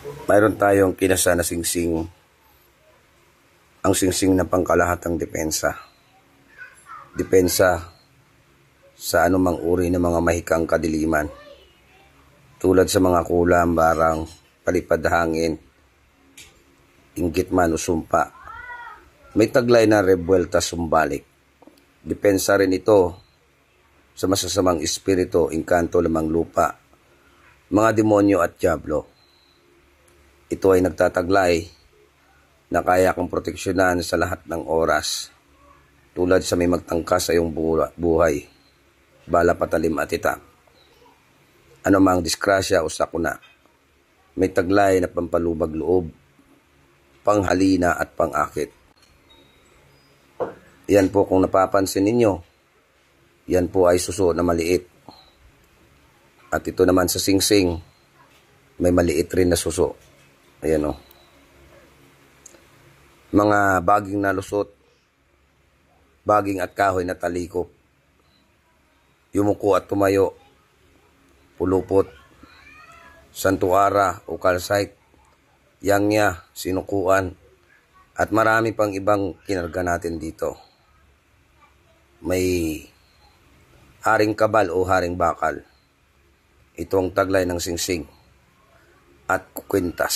Mayroon tayong kinasa na singsing, ang singsing na pangkalahatang depensa. Depensa sa anumang uri ng mga mahikang kadiliman, tulad sa mga kulam, barang, palipad hangin, inggit man o sumpa. May taglay na rebuelta sumbalik. Depensa rin ito sa masasamang espiritu, engkanto, lamang lupa, mga demonyo at dyablo. Ito ay nagtataglay na kaya kang proteksyonan sa lahat ng oras, tulad sa may magtangkas sa iyong buhay, bala, patalim at itak. Ano mang disgrasya o sakuna, may taglay na pampalubag loob, panghalina at pangakit. Yan po, kung napapansin ninyo, yan po ay suso na maliit. At ito naman sa singsing, may maliit rin na suso. Ayan o. Mga baging na lusot, baging at kahoy na talikop, yumuko at tumayo, pulupot, santuara o kalsite, yangya, sinukuan, at marami pang ibang kinarga natin dito. May haring kabal o haring bakal. Ito ang taglay ng singsing at kukwintas.